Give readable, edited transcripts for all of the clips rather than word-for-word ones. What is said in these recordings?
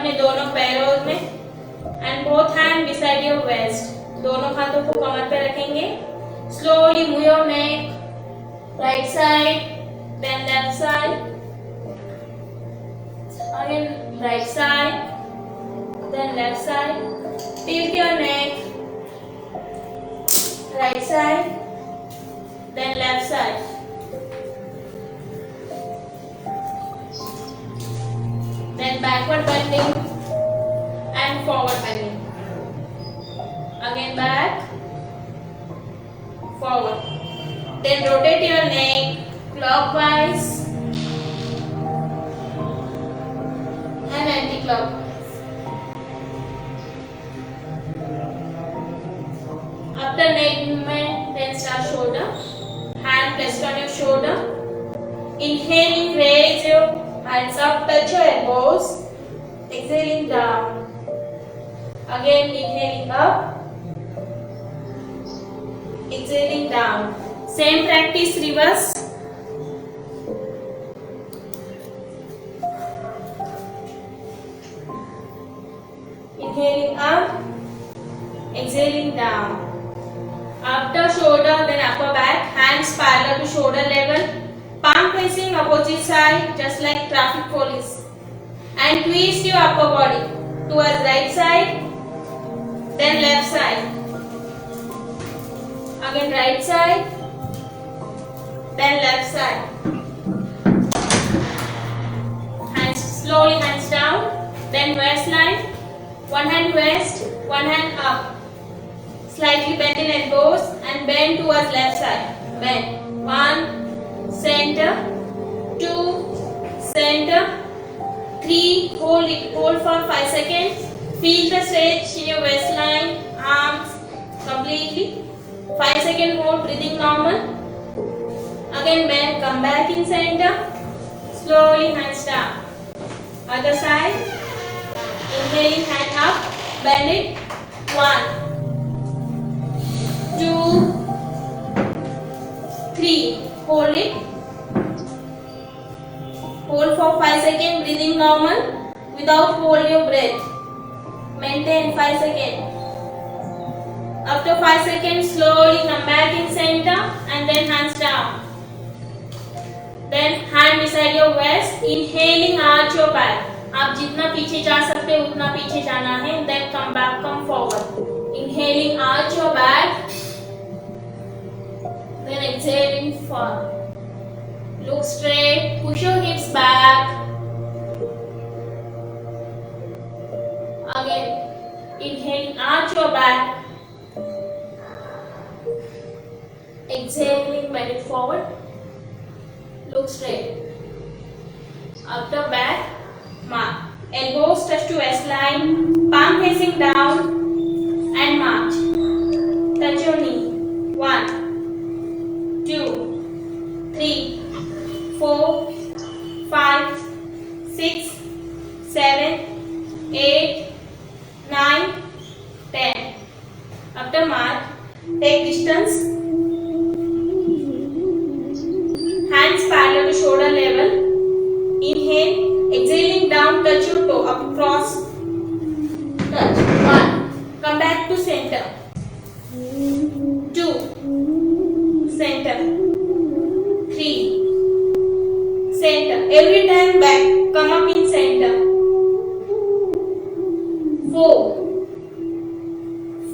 अपने दोनों पैरों में and both hand beside your waist. दोनों हाथों को कमर पे रखेंगे। Slowly move your neck, right side, then left side, again right side, then left side, tilt your neck, right side, then left side. Then backward bending and forward bending. Again back, forward. Then rotate your neck clockwise and anti-clockwise. After neck movement, then start shoulder. Hand placed on your shoulder. Inhaling, raise your hands up, touch your elbows. Exhaling down. Again inhaling up. Exhaling down. Same practice reverse. Inhaling up. Exhaling down. After shoulder, then upper back, hands parallel to shoulder level, palm facing opposite side, just like traffic police. And twist your upper body towards right side, then left side. Again right side, then left side. Hands slowly, hands down, then waistline. One hand waist, one hand up. Slightly bend in elbows and bend towards left side. Bend. 1, center, 2, center, 3, hold it. Hold for 5 seconds. Feel the stretch in your waistline, arms completely. 5 second hold, breathing normal. Again bend, come back in center. Slowly hands down. Other side. Inhaling, hand up, bend it. 1, 2, 3. Hold it. Hold for 5 seconds, breathing normal without hold your breath. Maintain 5 seconds. After 5 seconds, slowly come back in center and then hands down. Then hand beside your waist. Inhaling, arch your back. आप जितना पीछे जा सकते हो उतना पीछे जाना है. Then come back, come forward. Inhaling, arch your back. Then exhaling, forward. Look straight. Push your hips back. Again, inhaling, arch your back. Exhaling, bend it forward. Look straight. After back, march. Elbows touch to waistline. Palm facing down and march. Touch your knee. 1, 2, 3, 4, 5, 6, 7, 8, 9, 10. After march, take distance. Hands parallel to shoulder level. Inhale, exhaling down, touch your toe up, cross, touch. 1. Come back to center. 2. Center. 3. Center. Every time back, come up in center. 4.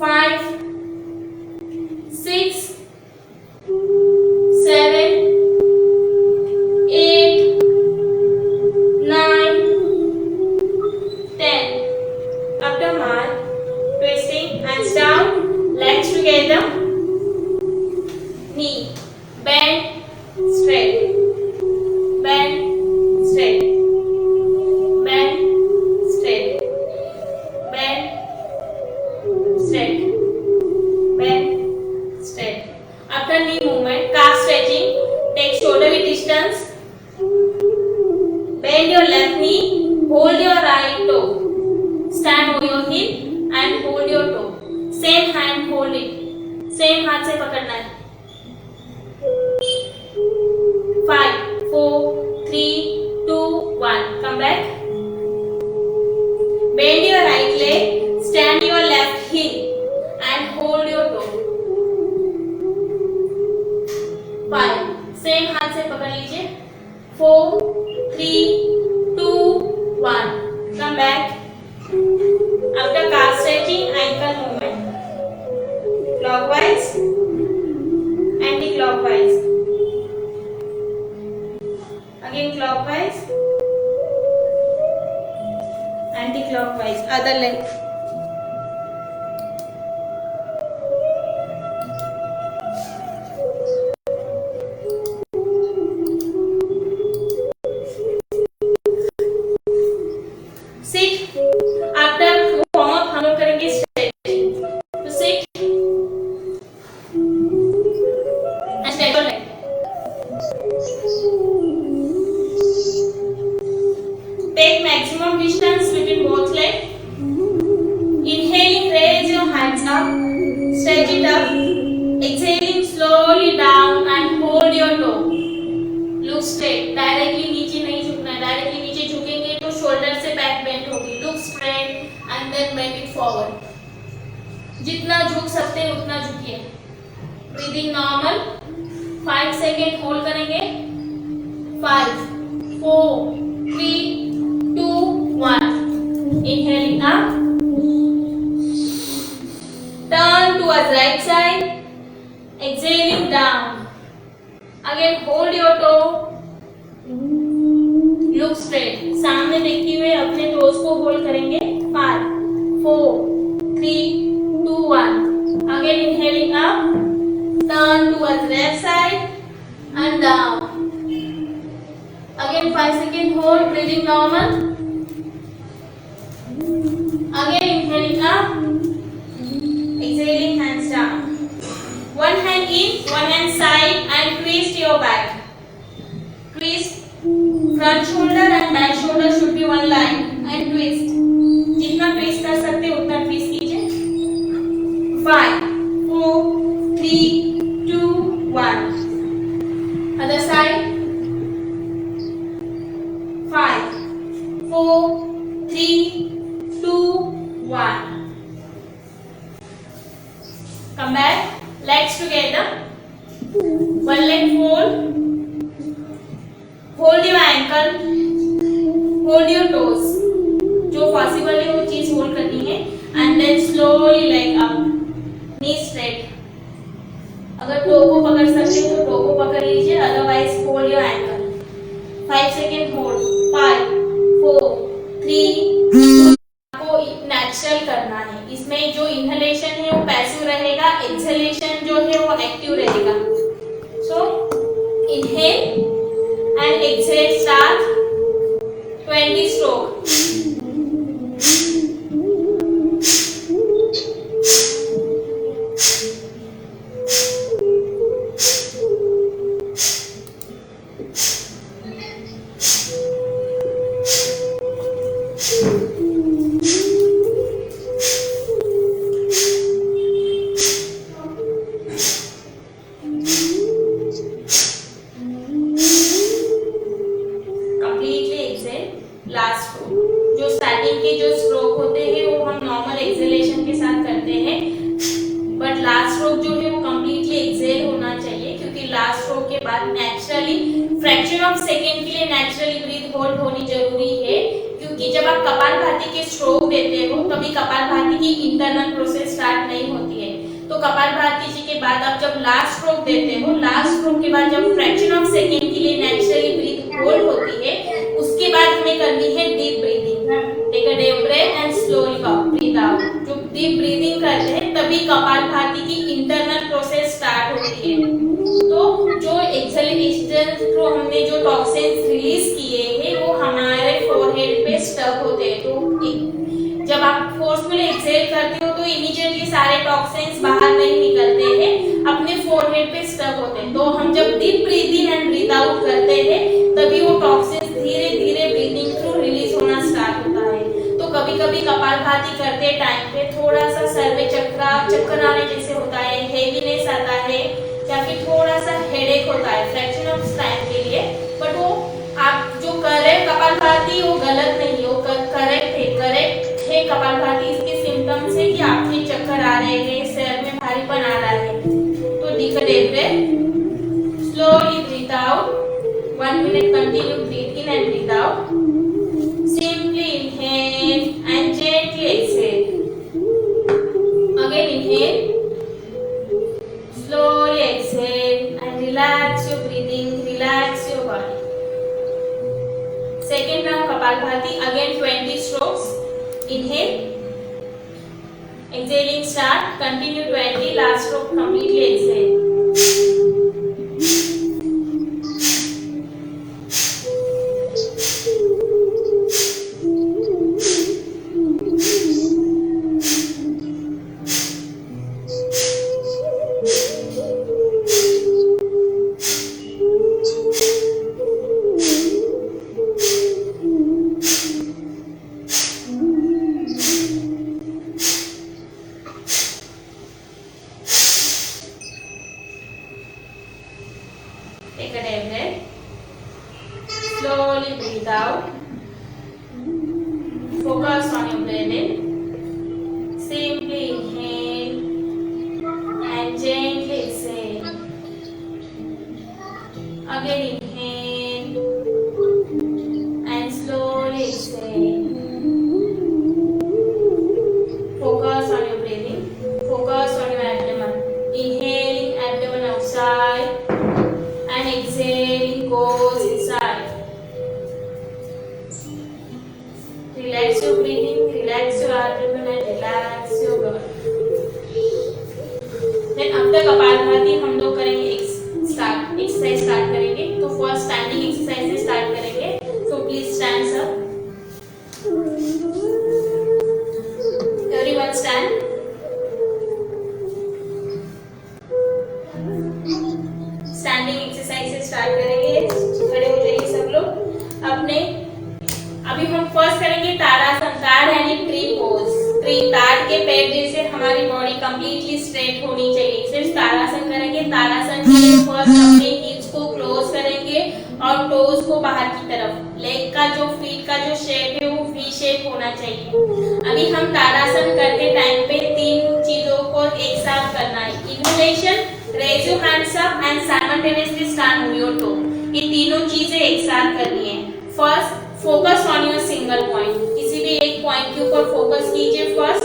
5. 6. 7. 8. 9. 10. After march, twisting, hands down, legs together, knee, bend, straight, bend, straight, bend, straight, bend, straight, bend, straight. After knee movement, calf stretching, take shoulder width distance. Bend your left knee, hold your right toe. Stand over your hip and hold your toe. Same hand hold it. Same हाथ से पकड़ना है. 5, 4, 3, 2, 1. Come back. Stand your left heel and hold your toe. 5. Same हाथ से पकड़ लीजिए. 4, 3, 2, 1. Come back. After calf stretching, ankle movement. Clockwise, anti-clockwise. Again clockwise, anti-clockwise. Other leg. Sit. After warm up हम लोग करेंगे stretching. तो sit and stretch your leg. Take maximum distance between both legs. Inhaling, raise your hands up, stretch it up. Exhaling slowly down and hold your toe. Look straight. Directly नीचे नहीं झुकना है. Directly नीचे झुकेंगे तो shoulder से back bend होगी. Look straight and then bend it forward. जितना झुक सकते हैं उतना झुकिए. Breathing normal. 5 सेकेंड होल्ड करेंगे. 5, 4, 3, 2, 1. Inhaling up. Turn towards right side. Exhaling down. Again hold your toe. Look straight. सामने देखते हुए अपने टोज को होल्ड करेंगे. 5, 4, 3, 2, 1. Again inhaling up. Turn towards left side and down. Again 5 second hold. Breathing normal. Again inhaling up. Exhaling hands down. One hand in, one hand side and twist your back. Twist. Front shoulder and back shoulder should be one line and twist. जितना twist कर सकते हैं उतना twist कीजिए. 5, 4, 3, 2, 1. Other side. 5, 4, 3, 2, 1. Come back. Legs together. One leg fold. Hold your ankle. Hold your toes. जो possible है वो चीज होल्ड करनी है. And then slowly leg up. Knee straight. अगर टो को पकड़ सकते हो तो टो को पकड़ लीजिए. Otherwise hold your ankle. 5 second hold. 5, 4, 3, 2. आपको नेचुरल करना है. इसमें जो इनहेलेशन है वो पैसिव रहेगा. एक्सहेलेशन जो है वो एक्टिव रहेगा. So inhale and exhale. Start 20 stroke. Last stroke. जो स्टार्टिंग के जो स्ट्रोक होते हैं वो हम नॉर्मल एक्सहेलेशन के साथ करते हैं. बट लास्ट स्ट्रोक जो है वो कंप्लीटली एक्सहेल होना चाहिए क्योंकि लास्ट स्ट्रोक के बाद नेचुरली फ्रैक्शन ऑफ सेकेंड के लिए नेचुरली ब्रीथ होल्ड होनी जरूरी है. क्योंकि जब आप कपालभाति के स्ट्रोक देते हो तभी कपालभाति की इंटरनल प्रोसेस स्टार्ट नहीं होती है. तो कपालभाति जी के बाद आप जब लास्ट स्ट्रोक देते हो, लास्ट स्ट्रोक के बाद जब फ्रैक्शन ऑफ सेकेंड के लिए नेचुरली ब्रीथ होल्ड होती है उसके बाद हमें करनी है deep breathing. Take a deep breath and slowly breathe out. जो डीप ब्रीथिंग करते हैं तभी कपालभाति की इंटरनल प्रोसेस स्टार्ट होती है. तो जो एक्सहेलेशन थ्रू हमने जो टॉक्सिन्स रिलीज किए हैं वो हमारे फोरहेड पे स्टक होते हैं. तो जब आप फोर्सफुली एक्सहेल करते हो तो इमीडिएटली सारे टॉक्सिन्स बाहर नहीं निकलते हैं, अपने फोरहेड पे स्टक होते हैं. तो हम जब deep breathe in and breathe out करते हैं तभी वो टॉक्सिन्स धीरे धीरे ब्रीथिंग थ्रू रिलीज होना स्टार्ट होता है. तो कभी कभी कपालभाति करते टाइम पे थोड़ा सा सर में चक्कर आने जैसे होता है, हेवीनेस आता है या फिर थोड़ा सा हेडेक होता है फ्रैक्शन ऑफ टाइम के लिए. बट वो आप जो कर रहे कपालभाति वो गलत नहीं, वो करेक्ट है. कपालभाति इसके symptoms deep breath. Slowly breathe out. 1 minute continue breathe in and breathe out. Simply inhale and gently exhale. Again inhale. Slowly exhale and relax your breathing, relax your body. Second round Kapalbhati, again 20 strokes. Inhale. Exhaling start, continue 20, last stroke completely exhale. Take a deep breath. Slowly breathe out. Focus on your breathing. Simply inhale and gently exhale. Again inhale and slowly exhale. Focus on your breathing. Focus on your abdomen. Inhaling, abdomen outside. And exhaling goes inside. Relax your breathing, relax your abdomen and relax your body. Then after Kapalbhati हम लोग करेंगे exercise start करेंगे. तो first standing exercise से start करेंगे. So please stand up. Everyone stand. Standing exercise से start करेंगे. खड़े हो जाइए सब लोग अपने. अभी हम फर्स्ट करेंगे ताड़ासन. ताड़ यानी ट्री पोज. ट्री ताड़ के पेड़ जैसे हमारी बॉडी कंप्लीटली स्ट्रेट होनी चाहिए. सिर्फ ताड़ासन करेंगे. ताड़ासन के लिए फर्स्ट अपने हिप्स को क्लोज करेंगे और टोज को बाहर की तरफ. लेग का जो फीट का जो शेप है वो वी शेप होना चाहिए. अभी हम ताड़ासन करते टाइम पे तीन चीजों को एक साथ करना है. Inhalation, raise your hands up and simultaneously stand on your toe. ये तीनों चीजें एक साथ करनी है. First focus on your single point. किसी भी एक पॉइंट के ऊपर फोकस कीजिए first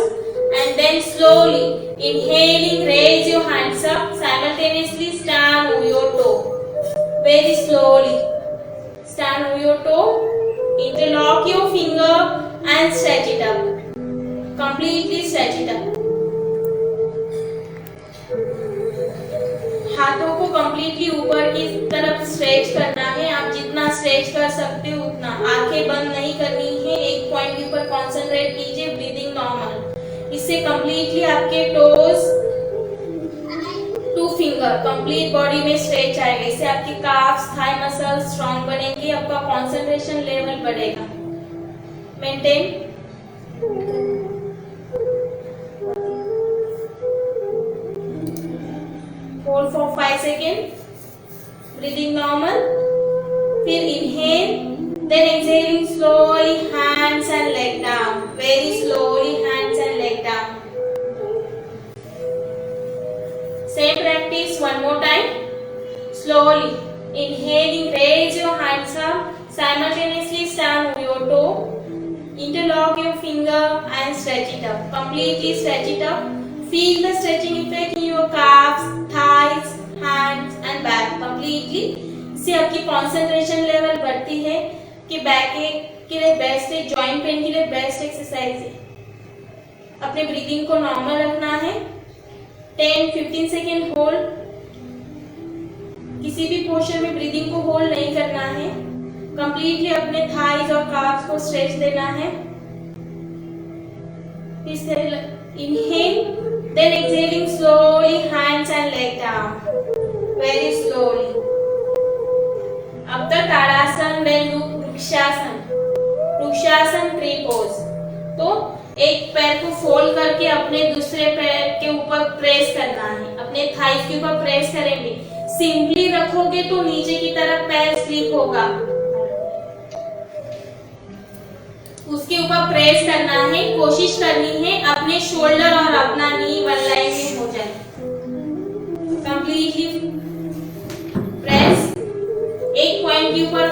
and then slowly inhaling raise your hands up, simultaneously stand on your toe. Very slowly stand on your toe. Interlock your finger and stretch it up. Completely stretch it up. हाथों को completely ऊपर की तरफ stretch करना है. आप जितना stretch कर सकते हो उतना. आंखें बंद नहीं करनी है. एक पॉइंट के ऊपर कंसंट्रेट कीजिए. Breathing normal. इससे कंप्लीटली आपके toes two finger complete body में स्ट्रेच आएगा. इससे आपके काफ्स, थाई मसल स्ट्रांग बनेंगे. आपका कंसंट्रेशन लेवल बढ़ेगा. Maintain. Hold for 5 seconds. Breathing normal. फिर inhale. Then exhaling slowly, hands and leg down. Very slowly, hands and leg down. Same practice one more time. Slowly inhaling, raise your hands up. Simultaneously stand on your toe. Interlock your finger and stretch it up. Completely stretch it up. Feel the stretching effect in your calves, thighs, hands and back completely. इससे आपकी concentration level बढ़ती है कि back के लिए best है. Joint pain के लिए बेस्ट एक्सरसाइज है. अपने ब्रीदिंग को नॉर्मल रखना है. 10-15 सेकेंड होल्ड. किसी भी पोस्चर में ब्रीदिंग को होल्ड नहीं करना है. कंप्लीटली अपने थाइज और काफ्स को स्ट्रेच देना है. फिर से inhale. Then exhaling slowly, hands and leg down. Very slowly. अब तक ताड़ासन, then do vrikshasana. Vrikshasana tree pose. तो एक पैर को फोल्ड करके अपने दूसरे पैर के ऊपर प्रेस करना है. अपने थाइस के ऊपर प्रेस करेंगे. सिंपली रखोगे तो नीचे की तरफ पैर स्लिप होगा. उसके ऊपर प्रेस करना है. कोशिश करनी है अपने शोल्डर और अपना नी वन लाइन में हो जाए. कंप्लीटली ऊपर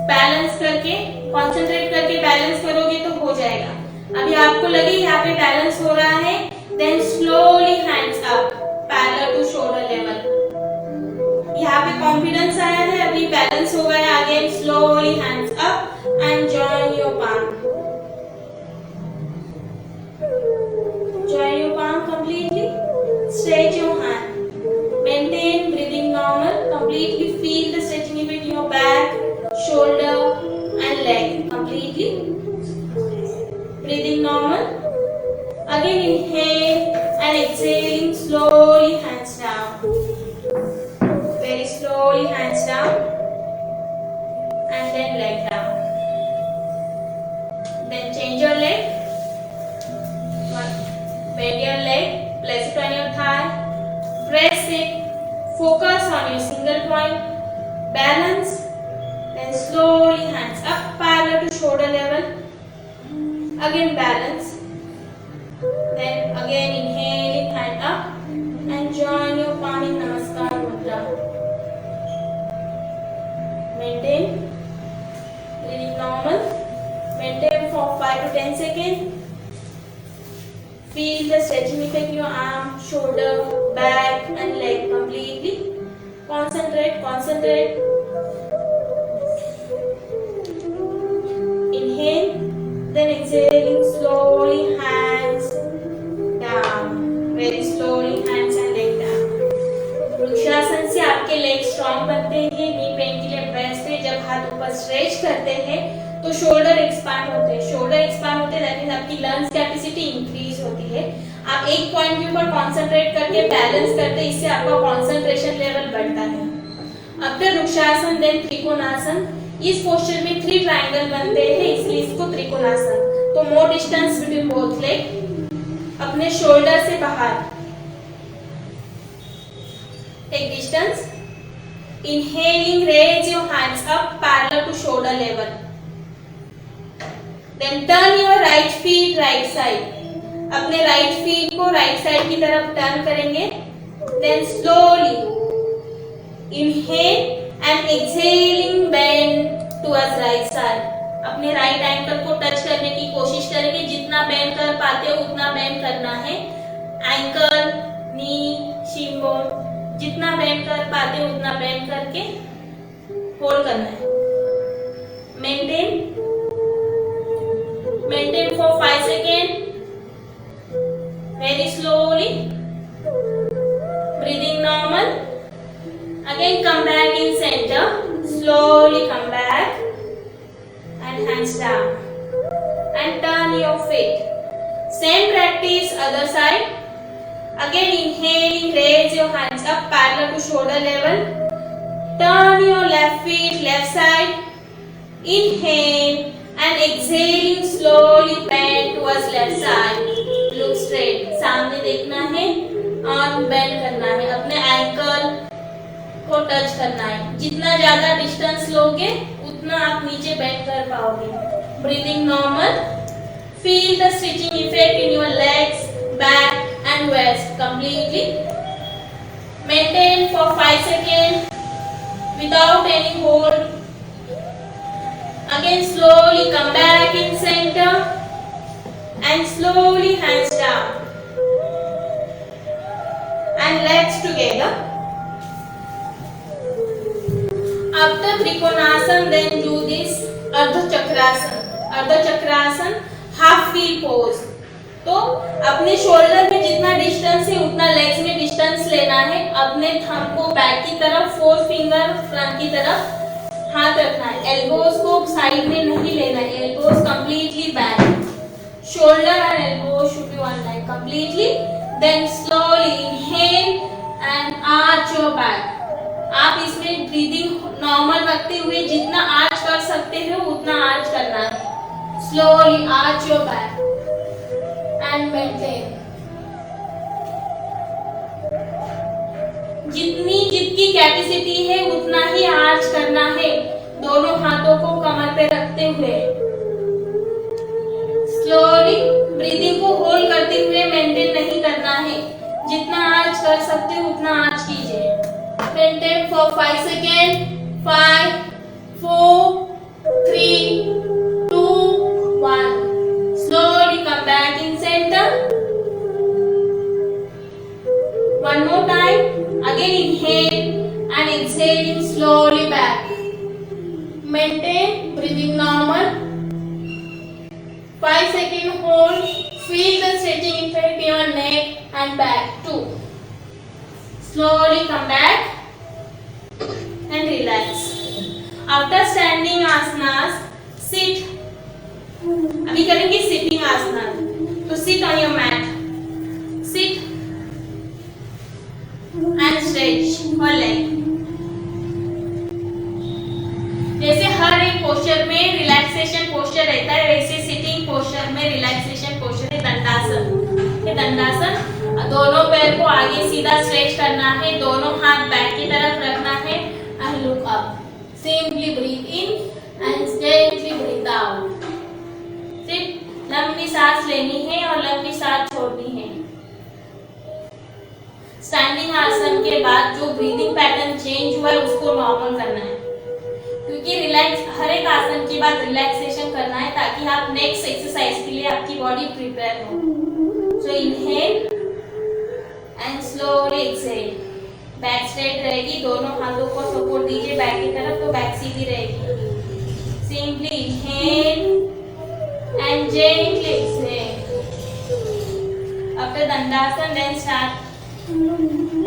बैलेंस करके, कंसंट्रेट करके बैलेंस करोगे तो हो जाएगा। अभी आपको लगे यहाँ पे बैलेंस हो रहा है, then slowly hands up parallel to shoulder level. यहाँ पे कॉन्फिडेंस आया है, अभी बैलेंस हो गया। Again slowly hands up and join your palm, join your palm completely, stretch your hand, maintain breathing normal, completely feel the stretching effect in your back, shoulder and leg, completely breathing normal. Again inhale and exhaling slowly, hands down, very slowly hands down and then leg down, then change your leg, bend your leg, place it on your thigh, press it, focus on your single point, balance, then slowly hands up parallel to shoulder level, again balance, then again inhaling hand up and join your palm in Namaskar Mudra. Maintain, breathing normal, maintain for 5 to 10 seconds. Feel the stretching effect in your arm, shoulder, back and leg completely. Concentrate, concentrate. Inhale, then exhaling slowly, hands down. Very slowly, hands and leg down. Vrikshasana से आपके leg strong बनते हैं, knee pain के लिए best है। जब हाथ ऊपर स्ट्रेच करते हैं तो शोल्डर एक्सपांड होते हैं, शोल्डर एक्सपांड होते हैं, दैट मींस आपकी लंग्स कैपेसिटी इंक्रीज होती है। आप एक पॉइंट के ऊपर कंसंट्रेट करके बैलेंस करते हैं, इससे आपका कंसंट्रेशन लेवल बढ़ता है। After Vrikshasana then Trikonasana. इस पोस्चर में 3 ट्रायंगल बनते हैं, इसलिए इसको त्रिकोणासन। तो more distance between both leg, अपने शोल्डर से बाहर take distance. Inhaling raise your hands up parallel to shoulder level, then turn your right feet right side, अपने राइट फीट को राइट साइड की तरफ टर्न करेंगे, then slowly inhale and exhaling bend towards right side, अपने right ankle को touch करने की कोशिश करेंगे, जितना बेंड कर पाते हो उतना बेंड करना है, एंकल, नी, शिन बोन, जितना बेंड कर पाते हो उतना बेंड करके होल्ड करना है। Maintain, maintain for 5 second, very slowly, breathing normal, again come back in center, slowly come back and hands down and turn your feet, same practice other side, again inhaling raise your hands up parallel to shoulder level, turn your left feet left side, inhale and exhaling slowly bend towards left side, look straight, सामने देखना है और bend करना है, अपने ankle को touch करना है। जितना ज्यादा डिस्टेंस लोगे उतना आप नीचे बेंड कर पाओगे। Breathing normal, feel the stretching effect in your legs, back and waist completely. Maintain for 5 seconds without any hold. Again slowly come back in center and slowly hands down and legs together. After Trikonasana, then do this Ardha Chakrasana. Ardha Chakrasana half wheel pose. तो अपने shoulder में जितना distance है उतना legs में distance लेना है। अपने थंब को बैक की तरफ, 4 फिंगर फ्रंट की तरफ हाथ रखना है। एल्बोज को साइड में नहीं लेना है, elbows completely back, shoulder and elbow should be one line completely. Then slowly inhale and arch your back. आप इसमें ब्रीदिंग नॉर्मल रखते हुए जितना आर्च कर सकते हो उतना आर्च करना है। Slowly arch your back and maintain. जितनी कैपेसिटी है उतना ही आर्च करना है, दोनों हाथों को कमर पे रखते हुए। स्लोली ब्रीदिंग को होल्ड करते हुए मेंटेन नहीं करना है, जितना आर्च कर सकते हो उतना आर्च कीजिए। Maintain for 5 second, 5, 4, 3, 2, 1. Slowly come back in center. One more time. Again inhale and exhaling slowly back. Maintain breathing normal. 5-second hold. Feel the stretching effect in your neck and back. 2. Slowly come back and relax. After standing asanas, sit. अभी करेंगे sitting आसना. तो sit on your mat. Sit and stretch your leg. जैसे हर एक posture में relaxation posture रहता है, वैसे sitting posture में रिलैक्सेशन पोस्चर है दंडासन. ये दंडासन दोनों पैर को आगे सीधा स्ट्रेच करना है, दोनों हाथ बैक की तरफ रखना है and look up. Simply breathe in and gently breathe out. सिर्फ लंबी सांस लेनी है और लंबी सांस छोड़नी है. स्टैंडिंग आसन के बाद जो ब्रीदिंग पैटर्न चेंज हुआ है उसको नॉर्मल करना है, क्योंकि रिलैक्स हर एक आसन के बाद रिलैक्सेशन करना है ताकि आप नेक्स्ट एक्सरसाइज के लिए आपकी बॉडी प्रिपेयर हो. So inhale and slowly exhale. Back straight रहेगी, दोनों हाथों को सपोर्ट दीजिए बैक की तरफ तो बैक सीधी रहेगी. Simply inhale and gently exhale. After Dandasana then start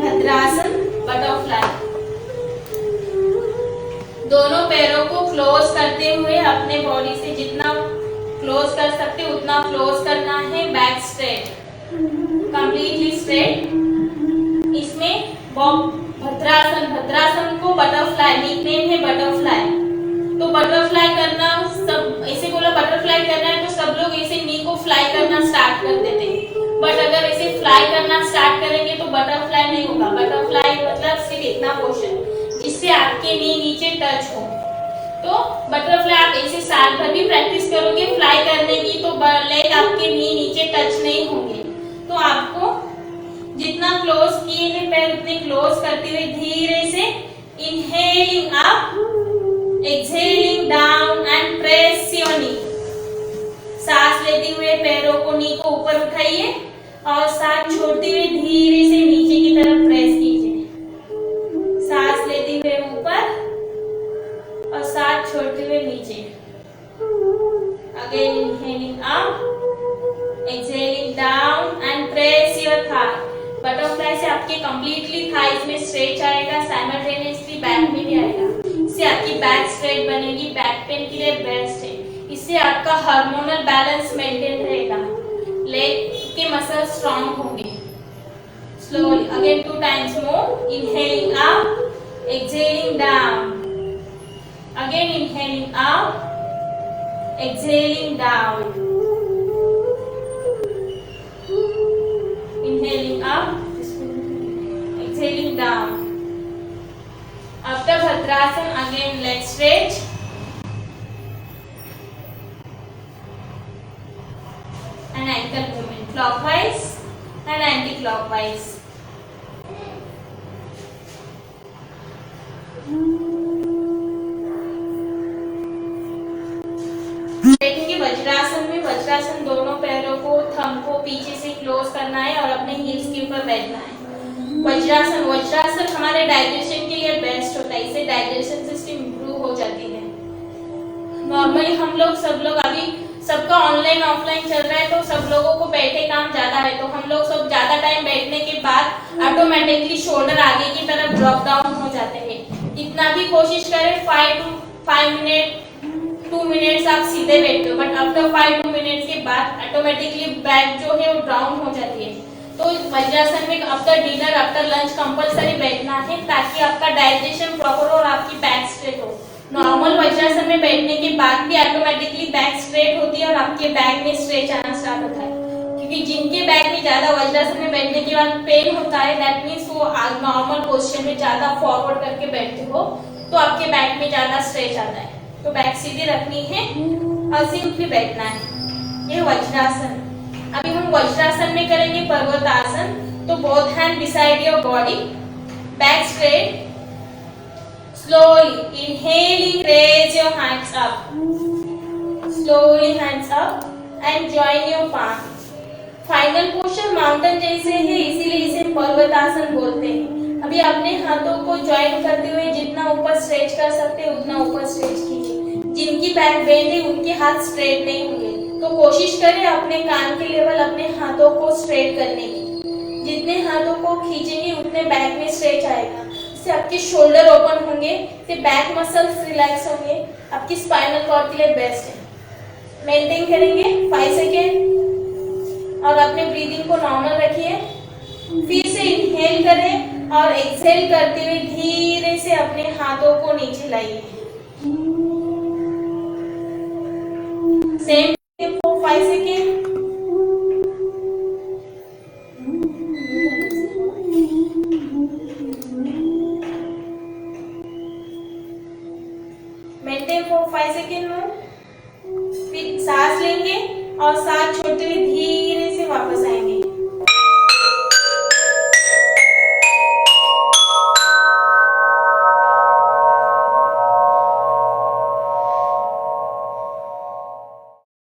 Bhadrasana butterfly. दोनों पैरों को क्लोज करते हुए अपने बॉडी से जितना क्लोज कर सकते उतना क्लोज करना है. Back straight, completely straight. इसमें भद्रासन, भद्रासन को बटरफ्लाई निकनेम है बटरफ्लाई. तो बटरफ्लाई करना सब ऐसे बोला बटरफ्लाई करना है तो सब लोग ऐसे नी को फ्लाई करना स्टार्ट कर देते हैं. बट अगर ऐसे फ्लाई करना स्टार्ट करेंगे तो बटरफ्लाई नहीं होगा. बटरफ्लाई मतलब सिर्फ इतना पोर्शन जिससे आपके नी नीचे टच हो. तो बटरफ्लाई आप ऐसे साल भर भी प्रैक्टिस करोगे फ्लाई करने की तो लेग आपके नी नीचे टच नहीं होंगे. तो आपको जितना क्लोज किए हैं पैर उतने क्लोज करते हुए धीरे से inhaling up, exhaling down and press your knee. सांस लेते हुए पैरों को नी को ऊपर उठाइए और सांस छोड़ते हुए धीरे से नीचे की तरफ प्रेस कीजिए. सांस लेते हुए ऊपर और सांस छोड़ते हुए नीचे. Again inhaling up, exhaling down and press your thigh. Butterfly से आपके कंप्लीटली थाइज में स्ट्रेच आएगा, साइमल्टेनियसली बैक में भी आएगा. इससे आपकी बैक स्ट्रेट बनेगी. बैक पेन के लिए बेस्ट है. इससे आपका हार्मोनल बैलेंस मेंटेन रहेगा, लेग के मसल स्ट्रांग होंगे. Slowly again 2 times more. Inhaling up, exhaling down. Again inhaling up, exhaling down. Inhaling up, exhaling down. After Bhadrasan, again leg stretch. And ankle movement, clockwise and anti-clockwise. बैठेंगे वज्रासन में. वज्रासन दोनों पैरों को thumb को पीछे से close करना है और अपने हील्स के ऊपर बैठना है. वज्रासन, वज्रासन हमारे डाइजेशन के लिए बेस्ट होता है. इससे डाइजेशन सिस्टम इंप्रूव हो जाती है. नॉर्मली हम लोग सब लोग अभी सबका ऑनलाइन ऑफलाइन चल रहा है तो सब लोगों को बैठे काम ज्यादा है. तो हम लोग सब ज्यादा टाइम बैठने के बाद ऑटोमेटिकली शोल्डर आगे की तरफ ड्रॉप डाउन हो जाते हैं. कितना भी कोशिश करें 5 मिनट 2 मिनट्स आप सीधे बैठते हो, बट आफ्टर 5-2 मिनट्स के बाद ऑटोमेटिकली बैक जो है वो डाउन हो जाती है. तो वज्रासन में after dinner after lunch compulsory बैठना है ताकि आपका डाइजेशन प्रॉपर हो और आपकी बैक स्ट्रेट हो. नॉर्मल वज्रासन में बैठने के बाद भी ऑटोमेटिकली बैक स्ट्रेट होती है और आपके बैक में स्ट्रेच आना स्टार्ट होता है. क्योंकि जिनके बैक में ज्यादा वज्रासन में बैठने के बाद पेन होता है, दैट मीन्स वो नॉर्मल पोस्चर में ज्यादा फॉरवर्ड करके बैठते हो तो आपके बैक में ज्यादा स्ट्रेच आता है. तो बैक सीधी रखनी है और सिंपली बैठना है. ये वज्रासन. अभी हम वज्रासन में करेंगे पर्वतासन. तो both hand beside your body, back straight, Slowly inhaling, raise your hands up. Slowly hands up and join your palm. Final posture mountain जैसे है, इसीलिए इसे पर्वतासन बोलते हैं। अभी अपने हाथों को ज्वाइन करते हुए जितना ऊपर स्ट्रेच कर सकते हैं उतना ऊपर स्ट्रेच कीजिए। जिनकी बैक बेंड है उनके हाथ स्ट्रेट नहीं होंगे, तो कोशिश करें अपने कान के लेवल अपने हाथों को स्ट्रेट करने की। जितने हाथों को खींचेंगे उतने बैक में स्ट्रेच आएगा, इससे आपके शोल्डर ओपन होंगे, इससे बैक मसल्स रिलैक्स होंगे, आपकी स्पाइनल कॉर्ड के लिए बेस्ट है। मेंटेन करेंगे 5 सेकेंड और अपने ब्रीदिंग को नॉर्मल रखिए। फिर से इनहेल करें और एक्सहेल करते हुए धीरे से अपने हाथों को नीचे लाइए। Same for 5 second. Maintain for 5 second मोर। फिर सांस लेंगे और सांस छोड़ते हुए धीरे से वापस आएंगे।